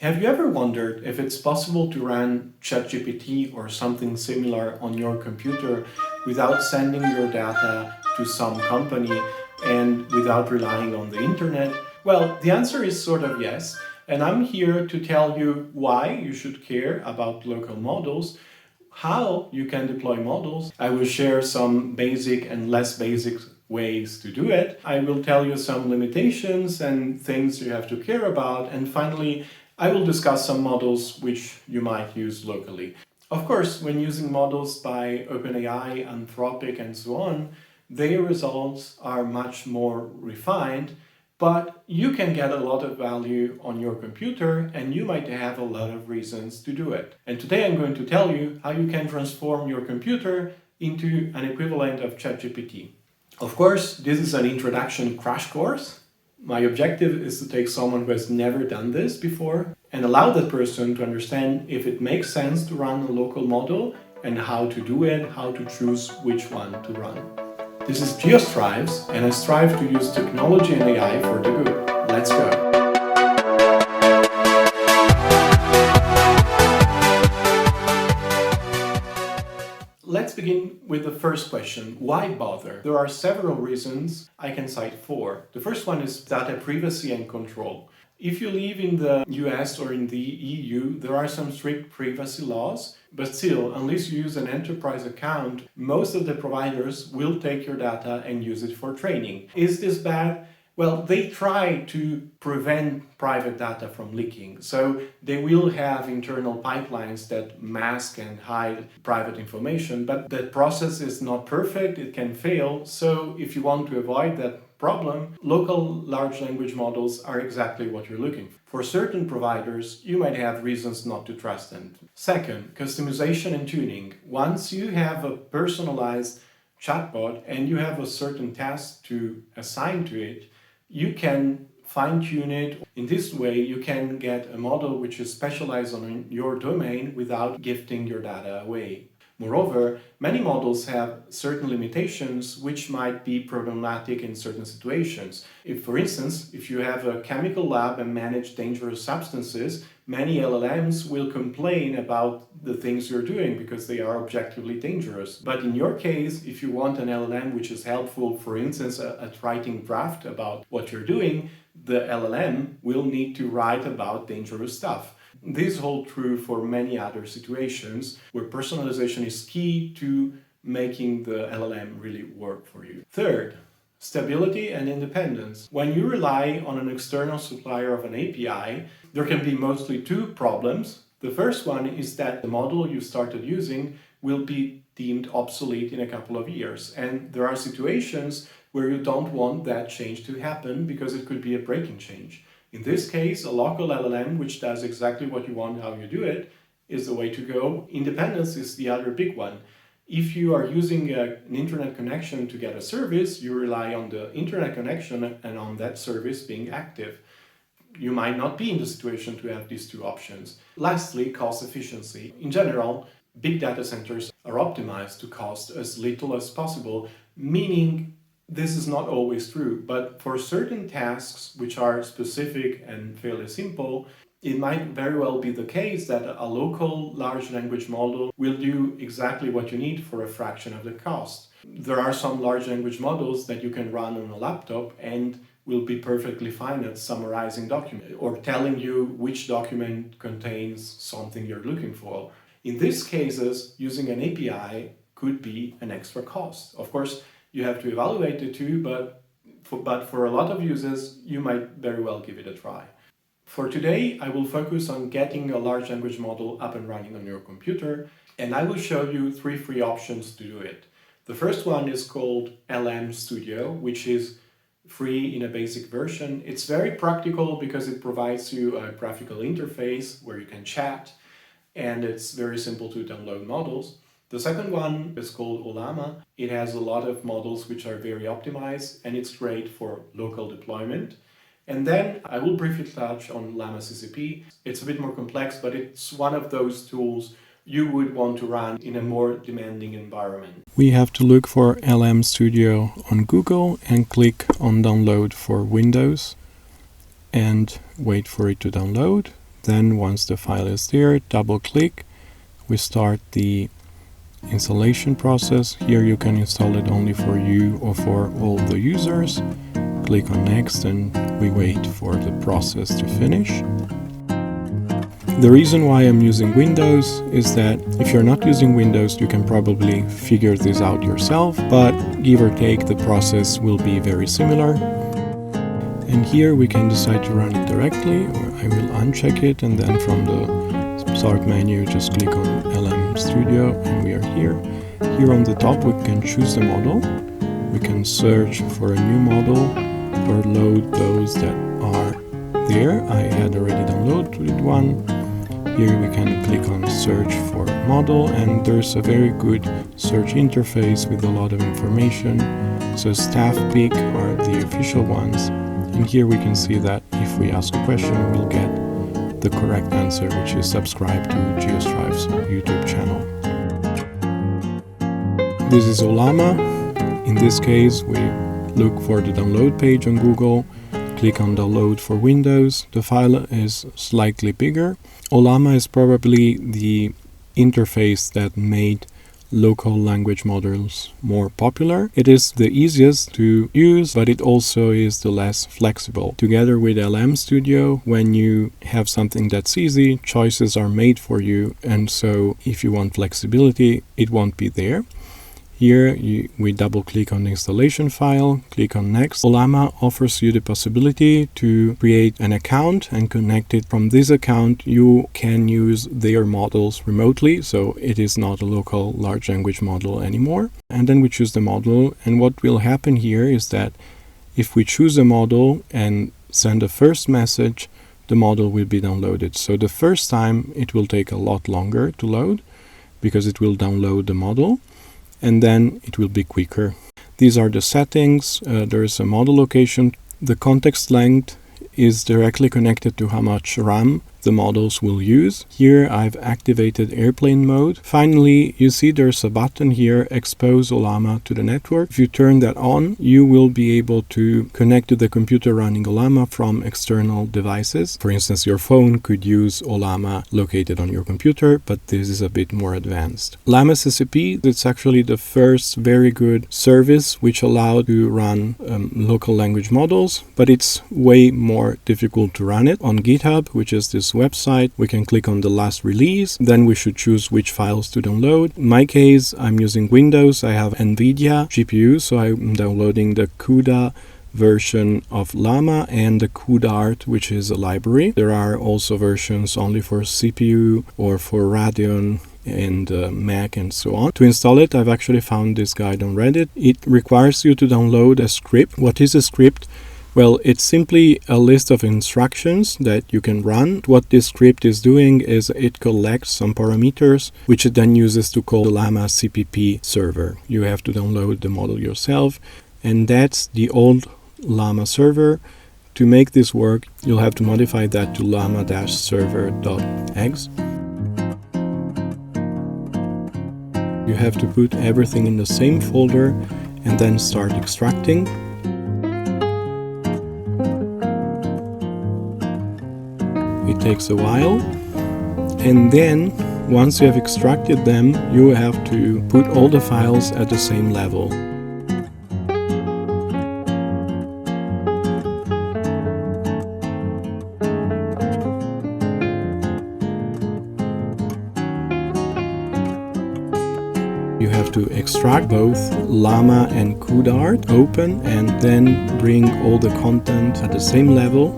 Have you ever wondered if it's possible to run ChatGPT or something similar on your computer without sending your data to some company and without relying on the internet? Well, the answer is sort of yes, and I'm here to tell you why you should care about local models, how you can deploy models. I will share some basic and less basic ways to do it. I will tell you some limitations and things you have to care about, and finally, I will discuss some models which you might use locally. Of course, when using models by OpenAI, Anthropic, and so on, their results are much more refined, but you can get a lot of value on your computer and you might have a lot of reasons to do it. And today I'm going to tell you how you can transform your computer into an equivalent of ChatGPT. Of course, this is an introduction crash course. My objective is to take someone who has never done this before and allow that person to understand if it makes sense to run a local model and how to do it, how to choose which one to run. This is GeoStrives, and I strive to use technology and AI for the good. Let's go. Let's begin with the first question. Why bother? There are several reasons. I can cite four. The first one is data privacy and control. If you live in the US or in the EU, there are some strict privacy laws, but still, unless you use an enterprise account, most of the providers will take your data and use it for training. Is this bad? Well, they try to prevent private data from leaking. So they will have internal pipelines that mask and hide private information, but that process is not perfect, it can fail. So if you want to avoid that problem, local large language models are exactly what you're looking for. For certain providers, you might have reasons not to trust them. Second, customization and tuning. Once you have a personalized chatbot and you have a certain task to assign to it, you can fine-tune it. In this way, you can get a model which is specialized on your domain without gifting your data away. Moreover, many models have certain limitations which might be problematic in certain situations. If, for instance, if you have a chemical lab and manage dangerous substances, many LLMs will complain about the things you're doing because they are objectively dangerous. But in your case, if you want an LLM which is helpful, for instance, at writing draft about what you're doing, the LLM will need to write about dangerous stuff. This holds true for many other situations where personalization is key to making the LLM really work for you. Third, stability and independence. When you rely on an external supplier of an API, there can be mostly two problems. The first one is that the model you started using will be deemed obsolete in a couple of years. And there are situations where you don't want that change to happen because it could be a breaking change. In this case, a local LLM, which does exactly what you want, how you do it, is the way to go. Independence is the other big one. If you are using an internet connection to get a service, you rely on the internet connection and on that service being active. You might not be in the situation to have these two options. Lastly, cost efficiency. In general, big data centers are optimized to cost as little as possible, meaning this is not always true, but for certain tasks which are specific and fairly simple, it might very well be the case that a local large language model will do exactly what you need for a fraction of the cost. There are some large language models that you can run on a laptop and will be perfectly fine at summarizing documents or telling you which document contains something you're looking for. In these cases, using an API could be an extra cost. Of course, you have to evaluate the two, but for a lot of users, you might very well give it a try. For today, I will focus on getting a large language model up and running on your computer, and I will show you three free options to do it. The first one is called LM Studio, which is free in a basic version. It's very practical because it provides you a graphical interface where you can chat, and it's very simple to download models. The second one is called Ollama. It has a lot of models which are very optimized and it's great for local deployment. And then I will briefly touch on LLaMA.cpp. It's a bit more complex, but it's one of those tools you would want to run in a more demanding environment. We have to look for LM Studio on Google and click on download for Windows and wait for it to download. Then once the file is there, double click. We start the installation process. Here you can install it only for you or for all the users. Click on next and we wait for the process to finish. The reason why I'm using Windows is that if you're not using Windows, you can probably figure this out yourself, but give or take, the process will be very similar. And here we can decide to run it directly, or I will uncheck it, and then from the start menu just click on LM Studio and we are here. Here on the top we can choose the model. We can search for a new model or load those that are there. I had already downloaded one. Here we can click on search for model, and there's a very good search interface with a lot of information. So staff pick are the official ones, and here we can see that if we ask a question we'll get the correct answer, which is subscribe to GeoStrive's YouTube channel. This is Ollama. In this case we look for the download page on Google. Click on download for Windows. The file is slightly bigger. Ollama is probably the interface that made local language models more popular. It is the easiest to use, but it also is the less flexible. Together with LM Studio, when you have something that's easy, choices are made for you, and so if you want flexibility, it won't be there. Here we double click on the installation file, click on next. Ollama offers you the possibility to create an account and connect it. From this account you can use their models remotely, so it is not a local large language model anymore. And then we choose the model, and what will happen here is that if we choose a model and send a first message, the model will be downloaded. So the first time it will take a lot longer to load because it will download the model, and then it will be quicker. These are the settings. There is a model location. The context length is directly connected to how much RAM the models will use. Here I've activated airplane mode. Finally, you see there's a button here, expose Ollama to the network. If you turn that on, you will be able to connect to the computer running Ollama from external devices. For instance, your phone could use Ollama located on your computer, but this is a bit more advanced. LLaMA.cpp, it's actually the first very good service which allowed to run local language models, but it's way more difficult to run it. On GitHub, which is this website, we can click on the last release. Then we should choose which files to download. In my case, I'm using Windows. I have NVIDIA GPU, so I'm downloading the CUDA version of LLaMA and the CUDArt, which is a library. There are also versions only for CPU or for Radeon and Mac and so on. To install it, I've actually found this guide on Reddit. It requires you to download a script. What is a script? Well, it's simply a list of instructions that you can run. What this script is doing is it collects some parameters, which it then uses to call the LLaMA.cpp server. You have to download the model yourself, and that's the old LLaMA server. To make this work, you'll have to modify that to llama-server.exe. You have to put everything in the same folder and then start extracting. It takes a while, and then once you have extracted them, you have to put all the files at the same level. You have to extract both LLaMA and CUDArt, open, and then bring all the content at the same level.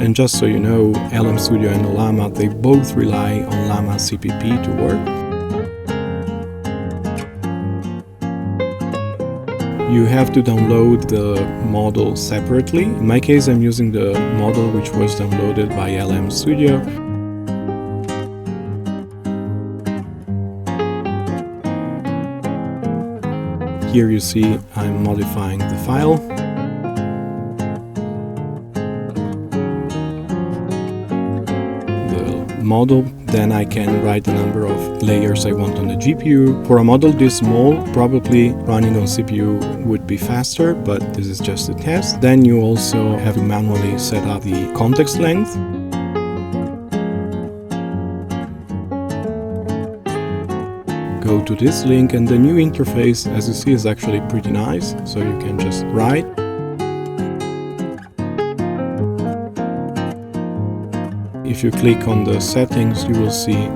And just so you know, LM Studio and Ollama, they both rely on LLaMA.cpp to work. You have to download the model separately. In my case, I'm using the model which was downloaded by LM Studio. Here you see I'm modifying the file. model, then I can write the number of layers I want on the GPU. For a model this small, probably running on CPU would be faster, but this is just a test. Then you also have to manually set up the context length. Go to this link, and the new interface, as you see, is actually pretty nice, so you can just write. If you click on the settings, you will see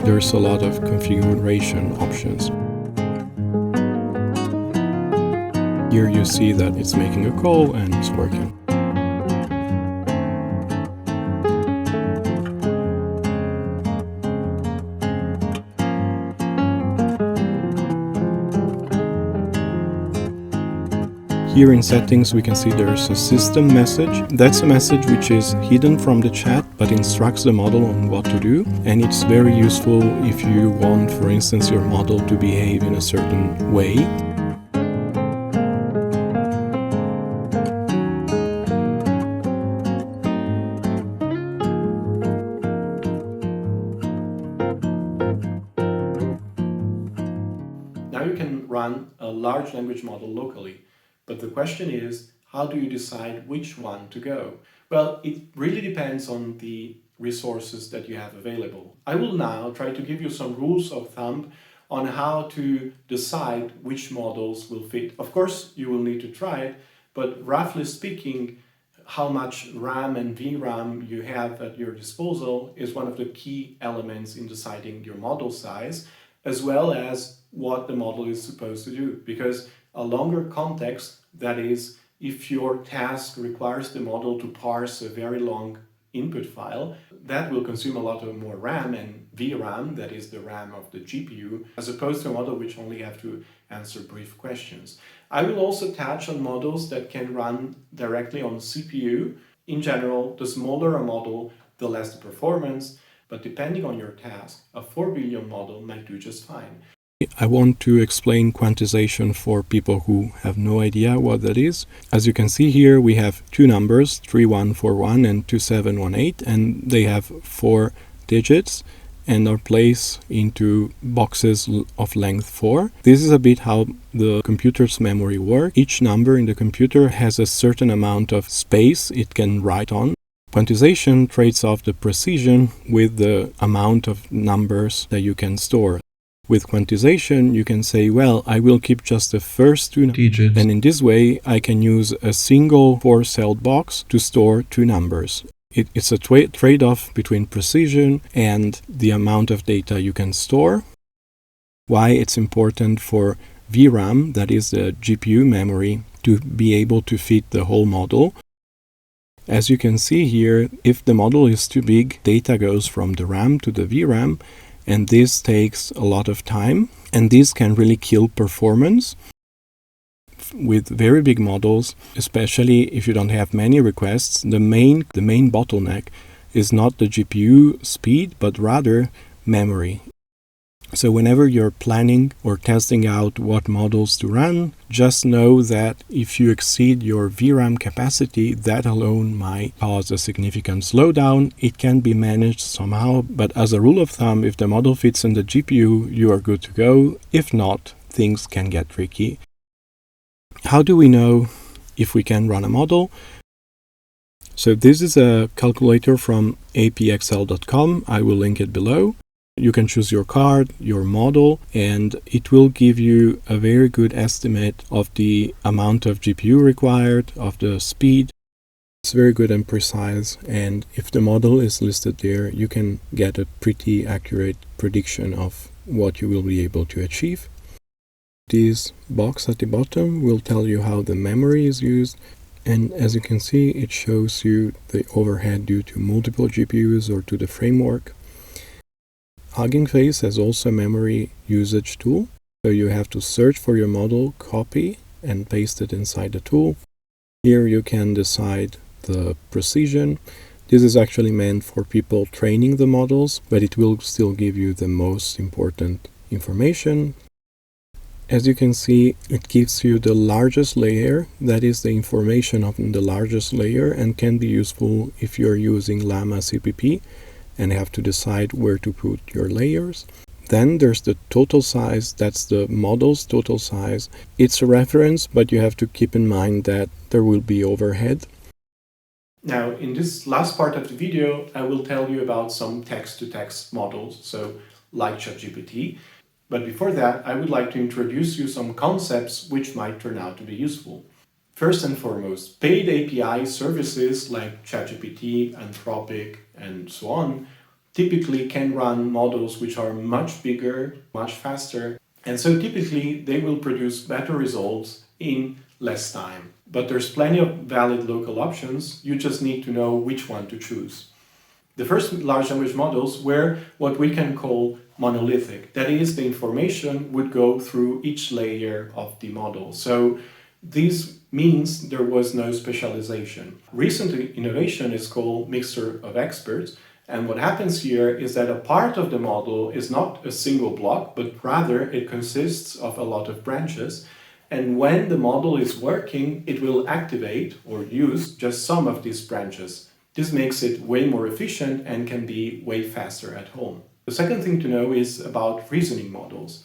there's a lot of configuration options. Here you see that it's making a call and it's working. Here in settings we can see there's a system message. That's a message which is hidden from the chat but instructs the model on what to do, and it's very useful if you want, for instance, your model to behave in a certain way. Now you can run a large language model locally. But the question is, how do you decide which one to go? Well, it really depends on the resources that you have available. I will now try to give you some rules of thumb on how to decide which models will fit. Of course, you will need to try it, but roughly speaking, how much RAM and VRAM you have at your disposal is one of the key elements in deciding your model size, as well as what the model is supposed to do. Because a longer context, that is, if your task requires the model to parse a very long input file, that will consume a lot of more RAM and VRAM, that is the RAM of the GPU, as opposed to a model which only have to answer brief questions. I will also touch on models that can run directly on CPU. In general, the smaller a model, the less the performance, but depending on your task, a 4 billion model might do just fine. I want to explain quantization for people who have no idea what that is. As you can see here, we have two numbers, 3141 and 2718, and they have 4 digits and are placed into boxes of length 4. This is a bit how the computer's memory works. Each number in the computer has a certain amount of space it can write on. Quantization trades off the precision with the amount of numbers that you can store. With quantization, you can say, well, I will keep just the first 2 digits, and in this way I can use a single 4-celled box to store 2 numbers. It's a trade-off between precision and the amount of data you can store. Why it's important for VRAM, that is the GPU memory, to be able to fit the whole model. As you can see here, if the model is too big, data goes from the RAM to the VRAM, and this takes a lot of time, and this can really kill performance. With very big models, especially if you don't have many requests, the main bottleneck is not the GPU speed, but rather memory. So whenever you're planning or testing out what models to run, just know that if you exceed your VRAM capacity, that alone might cause a significant slowdown. It can be managed somehow, but as a rule of thumb, if the model fits in the GPU, you are good to go. If not, things can get tricky. How do we know if we can run a model? So this is a calculator from apxl.com. I will link it below. You can choose your card, your model, and it will give you a very good estimate of the amount of GPU required, of the speed. It's very good and precise, and if the model is listed there, you can get a pretty accurate prediction of what you will be able to achieve. This box at the bottom will tell you how the memory is used, and as you can see, it shows you the overhead due to multiple GPUs or to the framework. Hugging Face has also a memory usage tool, so you have to search for your model, copy, and paste it inside the tool. Here you can decide the precision. This is actually meant for people training the models, but it will still give you the most important information. As you can see, it gives you the largest layer, that is the information of the largest layer, and can be useful if you're using LLaMA.cpp. and have to decide where to put your layers. Then there's the total size, that's the model's total size. It's a reference, but you have to keep in mind that there will be overhead. Now, in this last part of the video, I will tell you about some text-to-text models, so like ChatGPT. But before that, I would like to introduce you some concepts which might turn out to be useful. First and foremost, paid API services like ChatGPT, Anthropic, and so on typically can run models which are much bigger, much faster, and so typically they will produce better results in less time. But there's plenty of valid local options, you just need to know which one to choose. The first large language models were what we can call monolithic. That is, the information would go through each layer of the model. So this means there was no specialization. Recent innovation is called mixture of experts. And what happens here is that a part of the model is not a single block, but rather it consists of a lot of branches. And when the model is working, it will activate or use just some of these branches. This makes it way more efficient and can be way faster at home. The second thing to know is about reasoning models.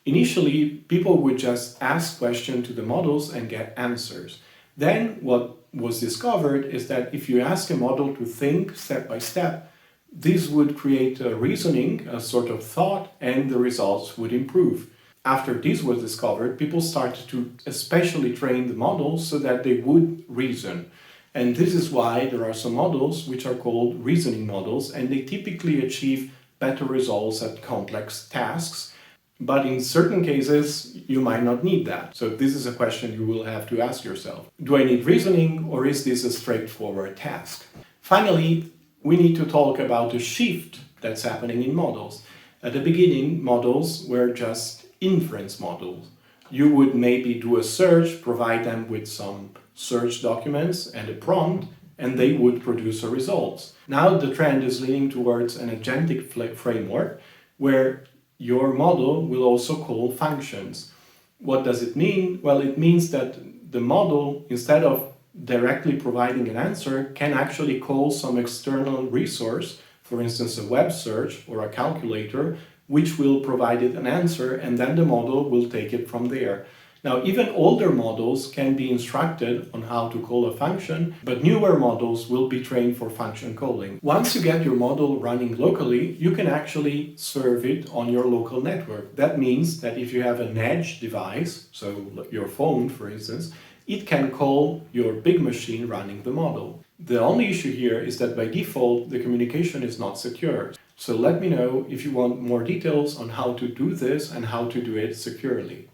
Initially, people would just ask questions to the models and get answers. Then what was discovered is that if you ask a model to think step by step, this would create a reasoning, a sort of thought, and the results would improve. After this was discovered, people started to especially train the models so that they would reason. And this is why there are some models which are called reasoning models, and they typically achieve better results at complex tasks. But in certain cases, you might not need that. So this is a question you will have to ask yourself. Do I need reasoning, or is this a straightforward task? Finally, we need to talk about the shift that's happening in models. At the beginning, models were just inference models. You would maybe do a search, provide them with some search documents and a prompt, and they would produce a result. Now the trend is leaning towards an agentic framework where your model will also call functions. What does it mean? Well, it means that the model, instead of directly providing an answer, can actually call some external resource, for instance a web search or a calculator, which will provide it an answer, and then the model will take it from there. Now, even older models can be instructed on how to call a function, but newer models will be trained for function calling. Once you get your model running locally, you can actually serve it on your local network. That means that if you have an edge device, so your phone for instance, it can call your big machine running the model. The only issue here is that by default, the communication is not secure. So let me know if you want more details on how to do this and how to do it securely.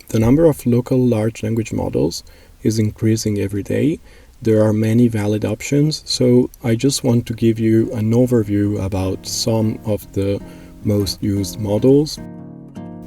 The number of local large language models is increasing every day. There are many valid options, so I just want to give you an overview about some of the most used models.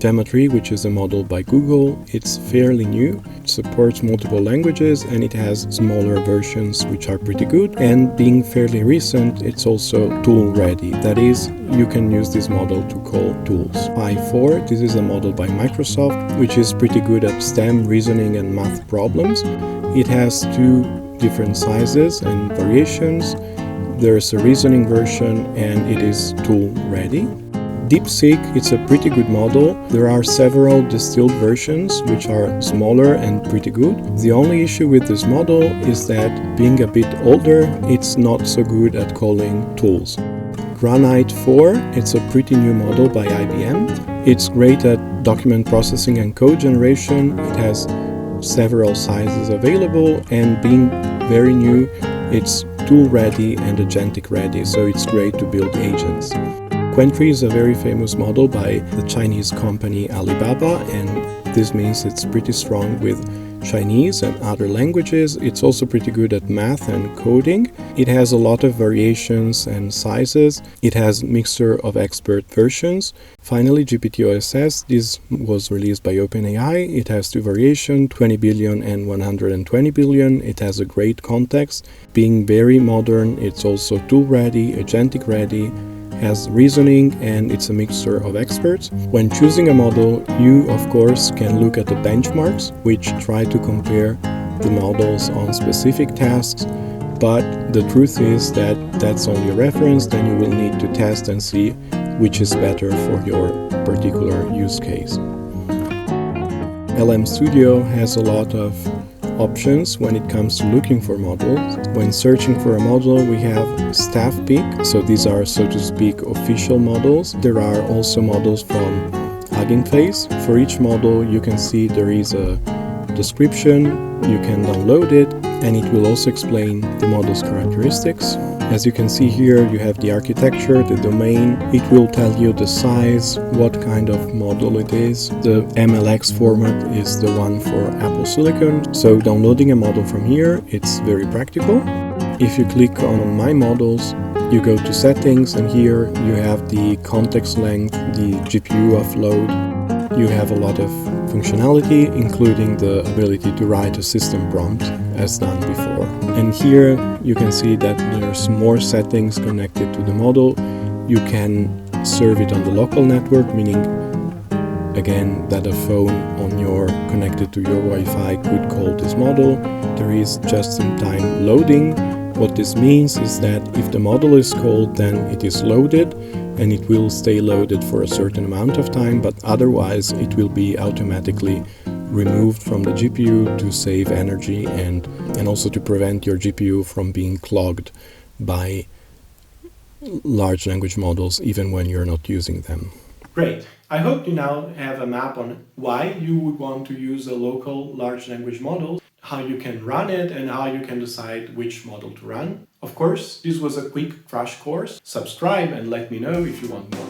Gemma 3, which is a model by Google, it's fairly new, it supports multiple languages and it has smaller versions which are pretty good, and being fairly recent, it's also tool ready. That is, you can use this model to call tools. Pi 4, this is a model by Microsoft, which is pretty good at STEM, reasoning and math problems. It has two different sizes and variations. There's a reasoning version and it is tool ready. DeepSeek, it's a pretty good model. There are several distilled versions which are smaller and pretty good. The only issue with this model is that being a bit older, it's not so good at calling tools. Granite 4, it's a pretty new model by IBM. It's great at document processing and code generation. It has several sizes available, and being very new, it's tool ready and agentic ready, so it's great to build agents. Qwen 3 is a very famous model by the Chinese company Alibaba, and this means it's pretty strong with Chinese and other languages. It's also pretty good at math and coding. It has a lot of variations and sizes. It has mixture of expert versions. Finally, gpt-oss, this was released by OpenAI. It has two variations, 20 billion and 120 billion. It has a great context. Being very modern, it's also tool ready, agentic ready, has reasoning, and it's a mixture of experts. When choosing a model, you of course can look at the benchmarks, which try to compare the models on specific tasks, But the truth is that that's only a reference, then you will need to test and see which is better for your particular use case. LM Studio has a lot of options when it comes to looking for models. When searching for a model, we have staff pick, so these are, so to speak, official models. There are also models from Hugging Face. For each model, you can see there is a description, you can download it, and it will also explain the model's characteristics. As you can see here, you have the architecture, the domain. It will tell you the size, what kind of model it is. The MLX format is the one for Apple Silicon. So downloading a model from here, it's very practical. If you click on My Models, you go to Settings, and here you have the context length, the GPU offload. You have a lot of functionality, including the ability to write a system prompt, as done before. And here you can see that there's more settings connected to the model. You can serve it on the local network, meaning again that a phone on your connected to your Wi-Fi could call this model. There is just-in-time loading. What this means is that if the model is called, then it is loaded, and it will stay loaded for a certain amount of time, but otherwise it will be automatically removed from the GPU to save energy and also to prevent your GPU from being clogged by large language models even when you're not using them. Great. I hope you now have a map on why you would want to use a local large language model, how you can run it, and how you can decide which model to run. Of course, this was a quick crash course. Subscribe and let me know if you want more.